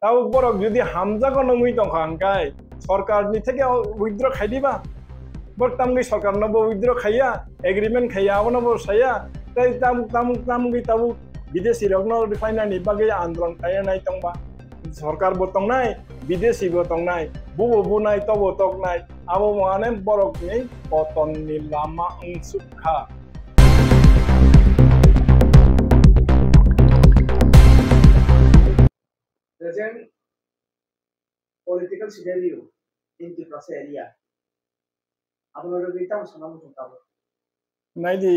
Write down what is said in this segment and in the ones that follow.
তাও বরক যদি হামজা কোনো মুই তংখাঙ্কাই সরকারনি থেকে উইথড্র খাই দিবা বর তামগি সরকার নব উইথড্র খাইয়া এগ্রিমেন্ট খাইয়া আবনব সাইয়া তাই তামগি তাবু বিদেশি রগ্ন রিফাইনারি বাগে আন্দোলন খাইয়া নাই তংবা সরকার বতং নাই বিদেশি বতং নাই বুবো বুনাই তবো তক নাই আবো মানে বরকনি পতননি Lama অংশুখা present political scenario in the Prasa area. Abang ada berita macam mana tu tahu? নাইদি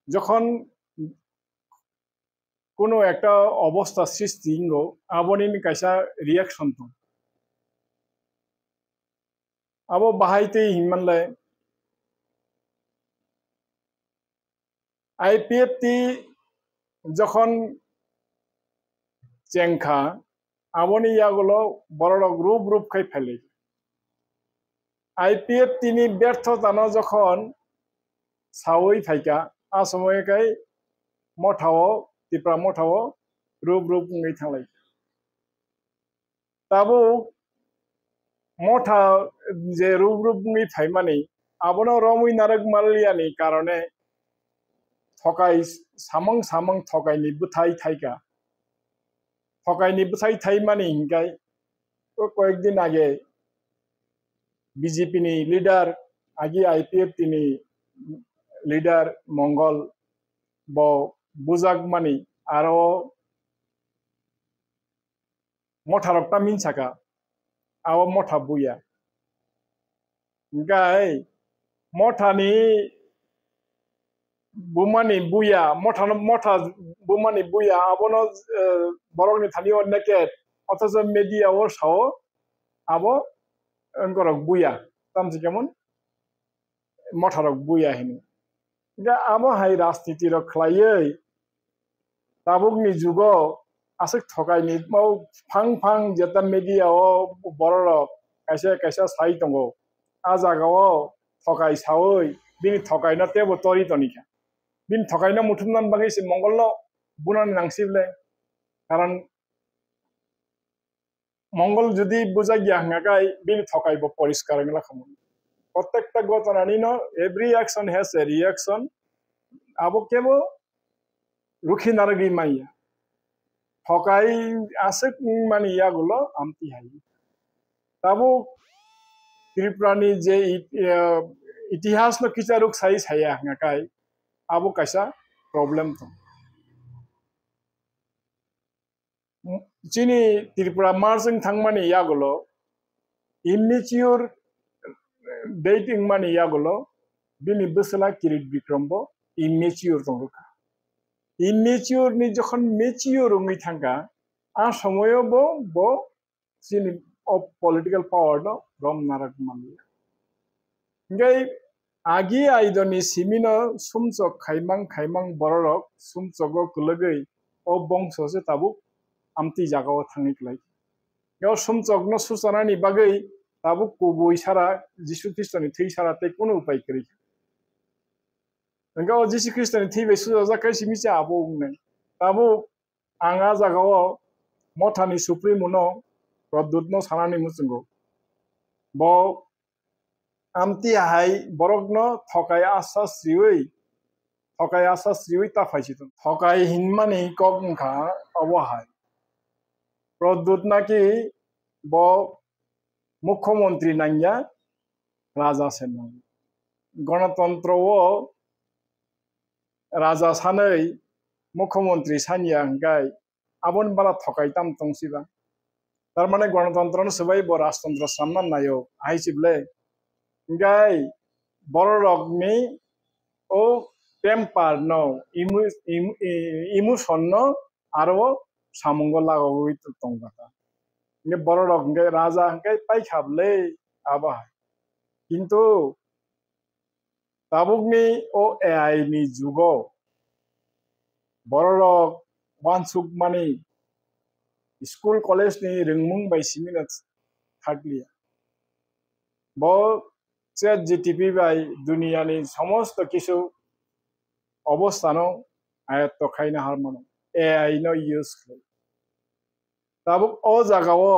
যখন কোনো একটা অবস্থা সৃষ্টি আবনিন কাইসা রিয়াকশন তো আবো বাহাইতে হিমানলাই আইপিএফটি যখন চেংখা আবনি ইয়াগুলো বড় রূপ খাই ফেলে আইপিএফ তিনি ব্যর্থতানো যখন সাউই ফাইকা আসময়কাই মঠাও ত্রিপুরা মঠাও রূপ ngay থাংলাই তাবো মঠা যে রূপ ngay ফাইমানি আবনো রমুই নারক মালিয়ানি কারণে ঠকাই সামং ঠকাইনি বুথাই থাইকা ঠকাইনি বুথাই থাই মানে হিংকাই কয়েকদিন আগে বিজেপি নি লিডার আগে আইপিএফ তিনি লিডার মঙ্গল ব বুজাক মানি আরো মঠারকটা মিনসাকা আও মঠা বুয়া গাই মঠানি বুমানি বুয়া মঠা বুমানি বুয়া আবনো বরংনি থানিও নেকেট অথচ মিডিয়া ও সাও আবো অঙ্করক বুয়া তামসি কেমন মঠারক বুয়া হিনি গা আবো হাই রাজনীতির খ্লাইयै তাবুকনি যুগ আসে ঠকাইনি মাও ফাং যেটা মিডিয়া ও বড়রক কাইসা সাই দङ आ जागाव ঠকাই সাওই বিনি ঠকাইনা তেবো তরি তনিকা বিন ঠকাইনা মুঠুমনান বাগিছে মঙ্গল বুনানি নাংসিবলে কারণ মঙ্গল যদি বুঝা গিয়া হাঙ্গাকাই বিনি ঠকাইব পরিষ্কার গলা খামুন প্রত্যেকটা ঘটনানি ন every action has a reaction আবো কেবো রুখি নারগি মাইয়া ঠকাই আছে মানে ইয়াগুলো আমতি হাই তাবো ত্রিপুরানি যে ইতিহাস ন কিচারুক সাই সাইয়া হাঙ্গাকাই আবো কাইসা প্রবলেম তো চিনি ত্রিপুরা মার্জিং থাংমানি ইয়াগুলো ইমমেচিউর ডেটিং মানি ইয়াগুলো বিনি বসলা কিরিট বিক্রমব ইমমেচিউর দংরকা ইমমেচিউর নি যখন মেচিউর রঙি থাকা আ সময়ও ব চিনি পলিটিক্যাল পাওয়ার ন রম নারাক মানিয়া গাই আগে আইদনি সিমিনো সুমচক খাইমাং বড়রক সুমচক কুলগৈ ও বংশসে তাবু আমতি জাগাও থাंगैख्लाय गाव सुमचक न सुचनानि बागै ताबु कुबुइ सारा जिसु ख्रिस्टनि थै सारा ते कोनो उपाय करि गाव जिसु ख्रिस्टनि थै बेसु जाकाय सिमिचा आबो उंनाय ताबु आंगा जागाव मथानि सुप्रिमो न प्रदुत न सानानि मुचुंगो ब आमति हाय बरक न थकाय आसा श्रीयै ताफाइसित थकाय हिनमानि कगंखा अबहाय प्रदुत नाकि ब मुख्यमंत्री नांगिया राजा सेन गणतंत्र राजा सानै मुख्यमंत्री सानिया हंगाय आबन बारा थकाय ताम तंसिबा तारमाने गणतंत्र न सबाय ब राजतंत्र सामना नायो आइसिबले गाय बररकनि ओ टेम्पार न इमोशन न आरो सामुंगो लागावै तंगाता ने बररक राजा हंगाय पाइखाबले आबा किंतु ताबुकनि ओ एआई नि जुगो बररक वानसुक मानि स्कूल कॉलेज नि रोंमुं बायसिमिना थागलिया ब चैट जीटीपी बाय दुनियानि समस्त किछु अवस्थानो आयत्त खाइना हारमानो AI no use khlai tabuk o jagao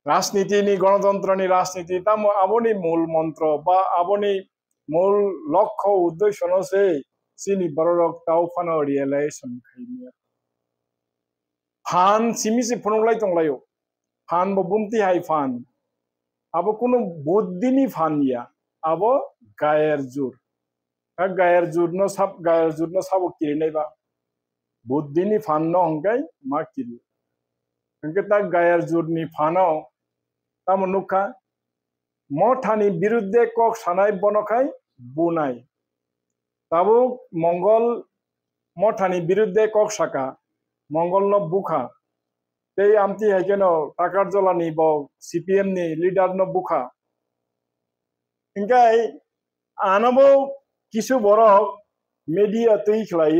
রাজনীতি নি গণতন্ত্র নি রাজনীতি তাম aboni মূল মন্ত্র বা aboni মূল লক্ষ্য উদ্দেশ্য নসে চিনি বড়রক তাও ফানো রিয়েলাইজেশন খাইনিয়া ফান সিমিসি ফনলাই তংলাयो ফান bo bumti hai fan abo কোনো বুদ্ধিনি ফান ইয়া abo গায়ের জোর no sabo kiri naiba বুদ্ধিনি ফান no hongkai ma kiri hingke ta গায়ের জোর ni ফানো তামনুকা মঠানি বিরুদ্ধে কক সানাই বনখাই বুনাই তাবুক মঙ্গল মঠানি বিরুদ্ধে কক শাখা মঙ্গল ন বুখা এই আমতি হাইকেন টাকার জলানি ব সিপিএম নি লিডার ন বুখা ইনকাই আনবো কিছু বরক মিডিয়া তৈ খলাই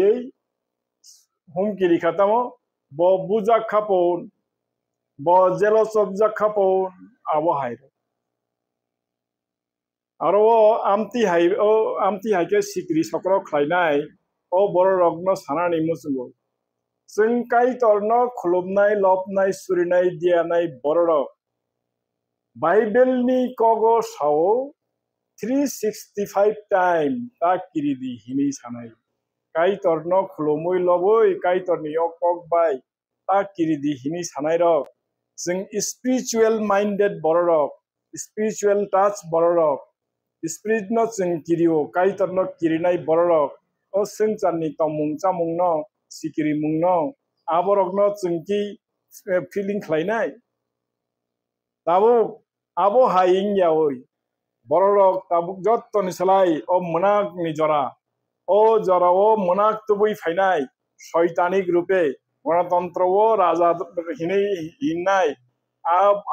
হুমকিরি খাতামো ব বুজা খাপন ব জেলস অবজা খাপন আবো হাইর आरो आमती हाइके सिक्री सक्र खलायनाय ओ बर रग्न सानानि मुसुंगो जों काई तरनो खुलुमनाय लबनाय सुरिनाय दियानाय बर रग बाइबेलनि कगो साव 365 टाइम ता किरिदि हिनि सानाय काई तरनो खुलुमै लबै काई तरनि कक बाय ता किरिदि हिनि सानाय रग जों स्पिरिचुअल माइंडेड बर रग स्पिरिचुअल टाच बर रग Spirit no sing kirio kai tor no kirinai borok o sing channi tomung chamung no sikiri mung no aborok no chungki feeling khlainai tabo abo haing yaoi borok tabuk jotto ni salai o munak ni jora o munak tubui phainai শয়তানিক রূপে গণতন্ত্র ও রাজা হিনাই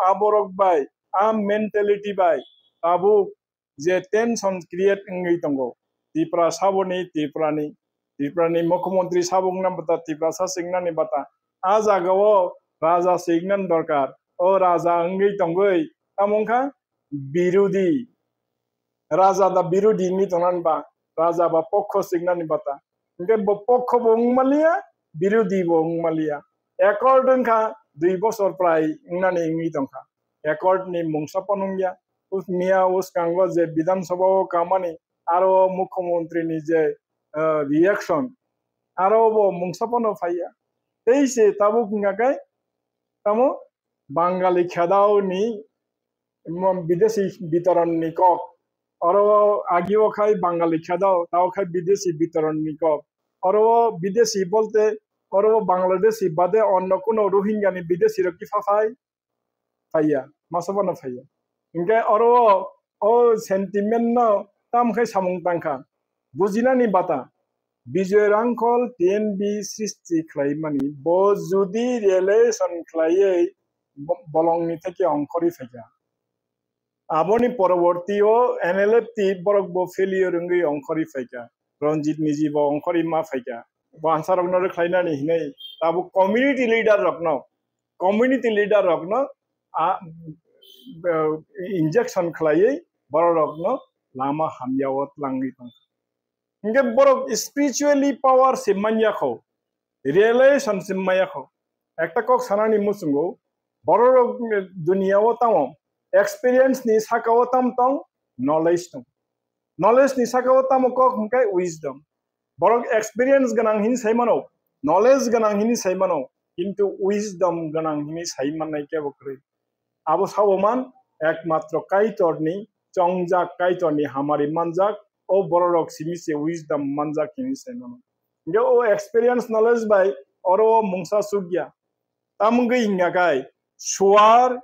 আবরক by mentality by tabuk যে tension create ইংই তঙ্গো Tripura সাবনি ত্রিপুরানি মুখ্যমন্ত্রী সাবুং নাম বাতা ত্রিপুরা সাসিংনানি বাতা আ জাগাও রাজা সিগনান দরকার ও রাজা ইংই তঙ্গই তামংখা বিরোধী রাজা দা বিরোধী নি তনান বা রাজা বা পক্ষ সিগনানি বাতা ইনকে পক্ষ বংমালিয়া বিরোধী বংমালিয়া একর্ডন খা 2 বছর প্রায় ইংনানি ইংই তংখা একর্ড নি মুংসাপনুংয়া মিয়া উস কাঙ্গো যে বিধানসভা কামানি আরো মুখ্যমন্ত্রী নিজে রিয়াকশন আরো মুংসাপন ফাইয়া এইসে তাবুক নাকাই তামো বাঙালি খেদাও নি বিদেশি বিতরণ নি কক আরো আগিও খাই বাঙালি খেদাও তাও খাই বিদেশি বিতরণ নি কক আরো বিদেশি বলতে আরো বাংলাদেশি বাদে অন্য কোনো রোহিঙ্গানি বিদেশি কি ফাইয়া মাসবানো ফাইয়া ইনকে আরো ও সেন্টিমেন্ট ন তাম খাই সামুং তাংখা বুঝিনা নি বাতা বিজয় রাংখল টিএনবি সৃষ্টি খাইমানি ব যদি রিলেশন খাইয়ে বলংনি থেকে অংকরি ফেকা আবনি পরবর্তী ও এনএলএফটি বরক ব ফেলিয়র ইংই অংকরি ফেকা রঞ্জিত নিজি ব অংকরি মা ফেকা বানসার রকনরে খাইনানি হিনে তাবু কমিউনিটি লিডার রকন इंजेक्शन खलायै बरकनो लामा हामयावत लांगै दं इंगे बरक स्पिरिचुअली पावर सिमायाखौ रियलाइजेशन सिमायाखौ एकटा कक सानानि मुसुंगौ बरक दुनियाव ताव एक्सपीरियंस नि साकाव ताम तंग नॉलेज नि साकाव ताम कक हंकाय विजडम बरक एक्सपीरियंस गनां हिनि साइमानो नॉलेज गनां हिनि साइमानो किन्तु विजडम गनां हिनि साइमाननाय के बक्रै आबो सावमान एकमात्र काइटरनी चंगजाक काइटरनी हामारी मानजाक ओ बररक सिमिसे विजडम मानजाक हिनि साइमानो इंगे ओ एक्सपीरियंस नॉलेज बाय और ओ मुंसा सुगिया तामगै हिंगाकाय सुवार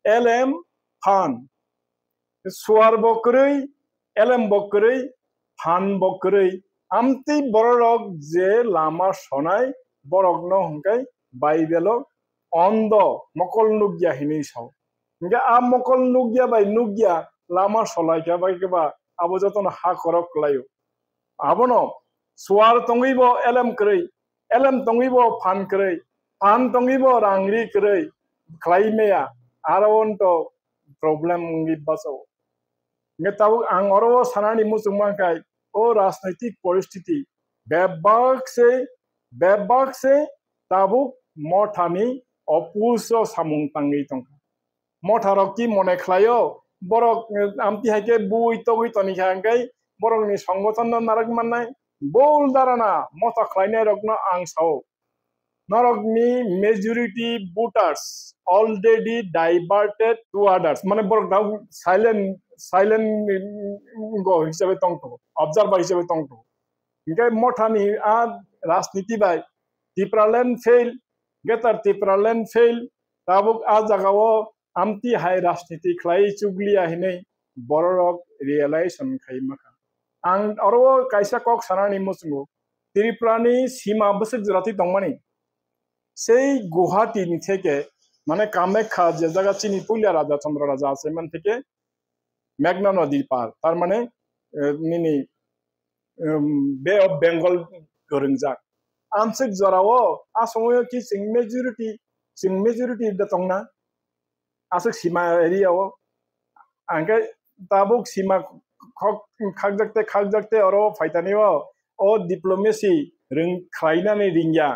एलएम फान सुवार बकरै एलएम बकरै फान बकरै आमति बररक जे लामा सनाय बरकनो हंकाय बाइबेलो অন্ধ মকল নুগিয়া হিনি সাও ইনকে আ মকল নুগিয়া বাই নুগিয়া লামা সলাইকা বাই কেবা আবো যতন হা করক লাইও আবনো সুয়ার তঙ্গিব এলএম তঙ্গিব ফান তঙ্গিব রাংরি কरै খ্লাইমেয়া আরওন্ত প্রবলেম গিবাসও ইনকে তাও আং অরো সানানি মুসুমাকাই ও রাজনৈতিক পরিস্থিতি bebak se tabuk mothani opuso samung tangi tongka motharo ki mone khlayo borok amti haike bui togui toni khangai borok ni সংগঠন narak mannai bol darana motha khlainai rokno ang sao Norogni majority voters already diverted to others. Mane borok daw silent go hisabe tongto observer hisabe tongto. Ingai mothani a rajniti bai Tipraland fail getar Tipraland fail tabuk a jagao amti hai rajniti khlai chuglia hinai borok realization khaimaka. Ang oro kaisa kok sanani musungo Triprani sima besek jurati tongmani সেই গুহাটি থেকে মানে কামাখ্যা যে জায়গা চিনি পুলিয়া রাজা চন্দ্র রাজা আছে এখান থেকে মেঘনা নদীর পার তার মানে নিনি বে অফ বেঙ্গল গরংজাক আংশিক জরাও আসময় কি সিং মেজরিটি দতংনা আসক সীমা এরিয়াও আঙ্কে তাবুক সীমা খাকজাকতে অর ফাইতানিও ও ডিপ্লোমেসি রং খাইনানি রিংয়া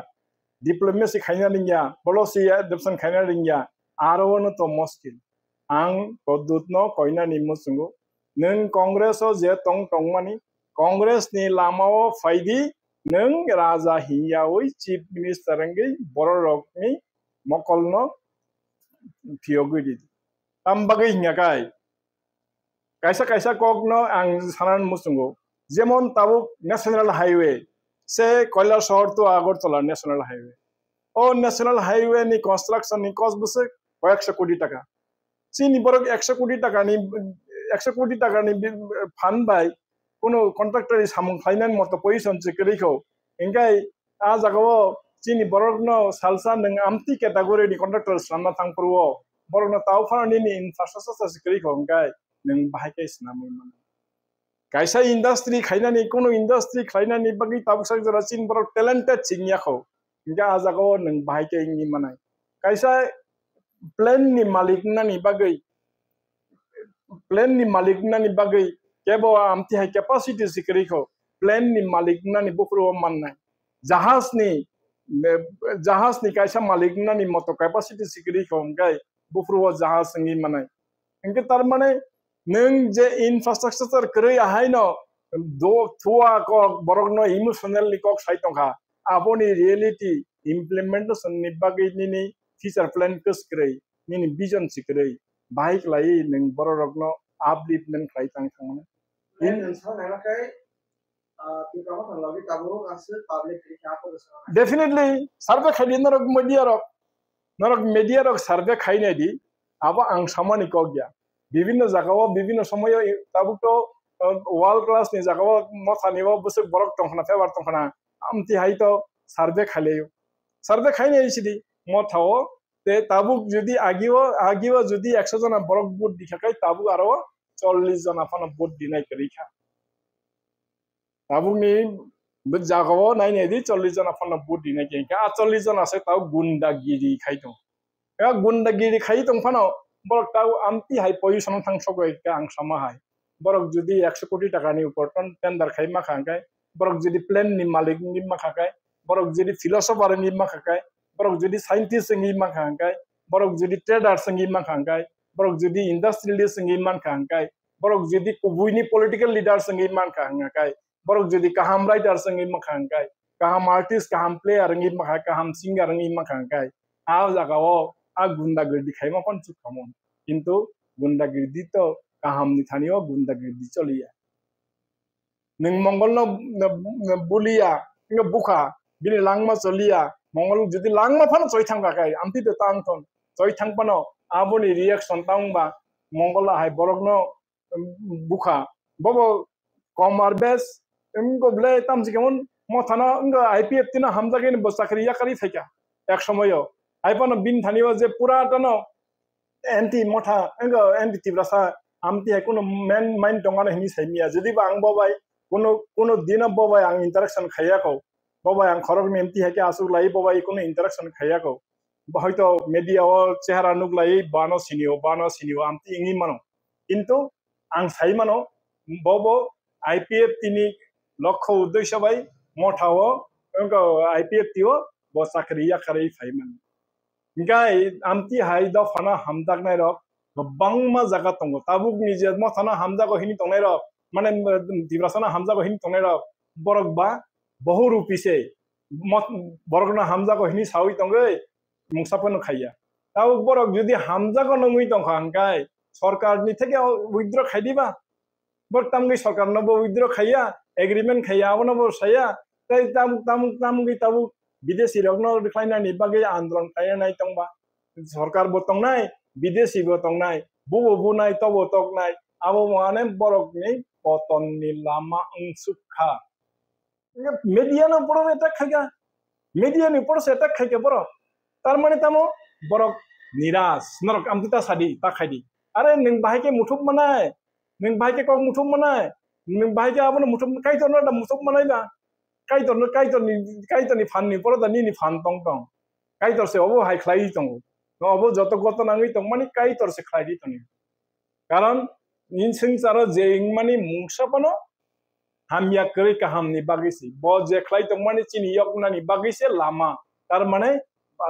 Diplomacy khaina ringya policy adoption khaina ringya arono to muskil ang podutno koina ni musungo nung congress o je tongmani congress ni lamao faidi nung raja hiya oi chief minister ngi bororok ni mokolno phiogudi tambagi hinga kai kaisa kokno ang sanan musungo jemon tabuk national highway se Koilar শহর তো Agartala national highway ও national highway নি construction নি cost বসে কয়েকশো কোটি টাকা চিনি বরং 100 কোটি টাকা নি ফান্ড বাই কোনো কন্ট্রাক্টরি সামুং ফাইনান মতো পজিশন চিকরিখো ইংগাই আ জাগাও চিনি বরং ন সালসা নং আমতি ক্যাটাগরি নি কন্ট্রাক্টর সামনা থাংপুরো বরং ন তাও ফানি নি ইনফ্রাস্ট্রাকচার চিকরিখো ইংগাই নং বাহাইকাই স্নামই মান Kaisa industry khainani kono industry khainani bagi tabuk jara chin borok talented chingya kho inga ajago nang bahai ke ingi manai kaisa plan ni malik nani bagai kebo amti hai capacity sikri kho plan ni malik nani bukro mannai jahas ni kaisa malik nani moto capacity sikri kho ngai bukro jahas ngi manai inge tar mane nung je infrastructure krei ahaino do thua kok borokno emotionally kok saitongha aboni reality implementation ni bagai ni future plan krei ni vision sikrei bike lai nung borokno upliftment khaitang thangna in kai tipramo thanglabi tabu as public kya ko definitely survey khaidi norok media rok survey khaine di aba ang samani kogya বিভিন্ন জায়গাও বিভিন্ন সময় তাবুকটো world class নি জায়গাও মথানিও বসে বরক টংখনা favour টংখনা Amati হাইতো survey খাইনে আইছিদি মথাও তে তাবুক যদি আগিও যদি 100 জন বরক বুট দিখাকাই তাবুক আরো 40 জন আফানা বুট দিনাই করিখা তাবুক নি জায়গাও নাইনে দি 40 জন আফানা বুট দিনাই করিখা 40 জন আছে তাও গুন্ডাগিরি খাইতো গুন্ডাগিরি খাইতো Fanon borok tau amti hai position thang sogo ekta ang sama hai borok jodi 100 কোটি টাকা ni upor tender khai ma khangai borok jodi plan ni malik ni ma khakai borok jodi philosopher ni ma khakai borok jodi scientist ni ma khangai borok jodi trader ni ma khangai borok jodi industrialist ni ma khangai borok jodi kubui ni political leaders ni ma khangai borok jodi kaham writer ni ma khangai kaham artist kaham player ni ma khangai kaham singer ni ma khangai a jagao a গুন্ডাগিরি খাইমা কোন চুকামন কিন্তু গুন্ডাগিরি তো কাহামনি থানিও গুন্ডাগিরি চলিয়া নং মঙ্গল বুলিয়া ইংা বুখা বিনি লাংমা চলিয়া মঙ্গল যদি লাংমা ফানো চই থাংবা কাই আমতি তো তাংথন চই থাংপানো আবনি রিঅ্যাকশন তাংবা মঙ্গলা হাই বরগনো বুখা বব কমার বেস এমগো বলে তামজি কেমন মথানা ইংা আইপিএফ তিনা হামজাগিন বসাকরিয়া কারি থাকা এক সময়ও আইপানো বিন থানিও যে পুরাটানো এন্টি মথা এন্টি তিব্রাসা আমতি হয় কোনো মেন মাইন্ড দঙানো হিনি সাইমিয়া যদি বা আং ববাই কোনো দিন ববাই আং ইন্টারাকশন খাইয়াকো ববাই আং খরক এমতি হাকে আসুক লাই ববাই কোনো ইন্টারাকশন খাইয়াকো হয়তো মিডিয়াও চেহারা নুক লাই বানো সিনিও আমতি ইংি মানো কিন্তু আং সাই মানো বব আইপিএফ তিনি লক্ষ্য উদ্দেশ্য by मथाओ IPFTO bo sakri ya kharei phaiman gai amti hai da phana hamdak nai rok bangma jaga tongo tabuk ni je mo thana hamja ko hini tongnai rok mane dibrasana hamja ko hini tongnai rok borok ba বহু রুপিছে বরকনা Hamza ko hini sawi tongai mungsapon khaiya tau borok jodi hamja ko nongui tongkhangkai সরকার ni থেকে withdraw খাই দিবা বর্তমানে সরকার নব withdraw খাইয়া agreement খাইয়া আবনো বো সাইয়া তাই তামুগি তাবু বিদেশি রগ্ন রিক্লাইনানি বাগে আন্দোলন খাইয়া নাই তংবা সরকার বো তংনাই বিদেশি বো তংনাই বুবো বুনাই তবো তকনাই আবো মানে বরক ni পতন ni lama angsukkha media no poro eta khaiga media ni poro eta khaiga boro tar mane tamo borok niras norok amta sadi ta khaidi are neng bahai ke muthuk manai neng bahai ke kok muthuk manai neng bahai ke abono muthuk kai to na muthuk manai ba kai to ni fan ni poro da ni fan tong tong kai to se obo hai khlai tong no obo joto goto nangi tong mani kai to se khlai di tong karon in sing saro je mani mungsapano hamya kari kaham ni bagisi bo je khlai tong mani chini yok na ni bagise lama tar mane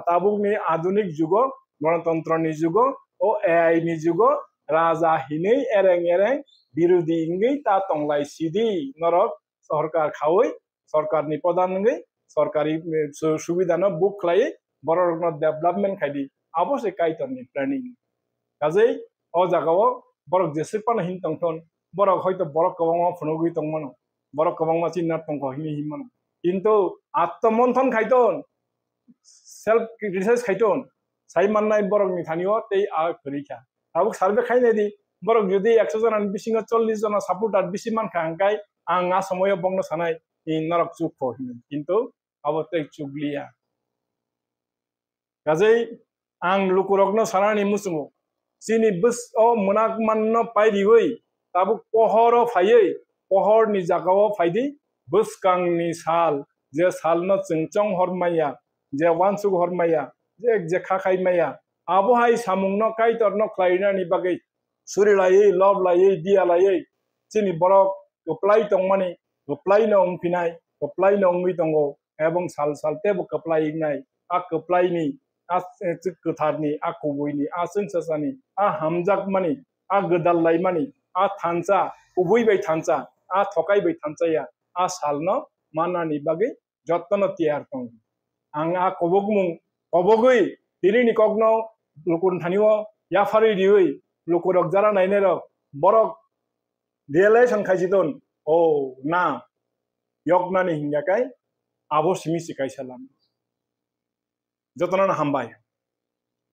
tabuk ni adunik jugo গণতন্ত্র ni jugo o AI ni jugo raja hinei ereng birudi ingei ta tonglai sidi norok সরকার খাওই সরকার ni প্রধান ngei সরকারি সুবিধা no বুক লাই বড় no development খাইদি অবশ্যই কাইতর ni planning কাজেই ও জাগাও বড় জেসিপান হিন তংথন বড় হয়তো বড় কবং ফনগুই তংমন বড় কবং মাছি না তংখ হিনি হিমন কিন্তু আত্মমন্থন খাইতন self criticise খাইতন Sai মাননাই Borok ni thanio tei a khorikha abuk survey khainai di borok jodi 100 John bisingo 40 John supporter bisi man khangkai ang a samoyo bongno sanai in norok chuk ko কিন্তু abotei chuglia kajei ang lukurokno sanani musungo sini bus o munak manno pairioi tabuk pohoro phaiei pohor ni jagao phaidi buskang ni sal je salno chingchong hormaya je wansuk hormaya je khakai maya abo hai samung no kai tor no klaina ni bagai suri lai love lai dia lai chini borok apply tong mani apply no pinai apply no ngui tongo ebong sal te bo apply nai a apply ni a kuthar ni a kubui ni a sensasa ni a hamjak mani a gadal lai mani a thansa ubui bai thansa a thokai bai thansa ya a sal no mana ni bagai jotno tiar tong ang a kobogmung obogui tini ni kogno lukun thaniwo ya fari diui lukurok jara nainero borok realization khaisidon o na yokna ni hingakai abo simi sikai salam jotona hambai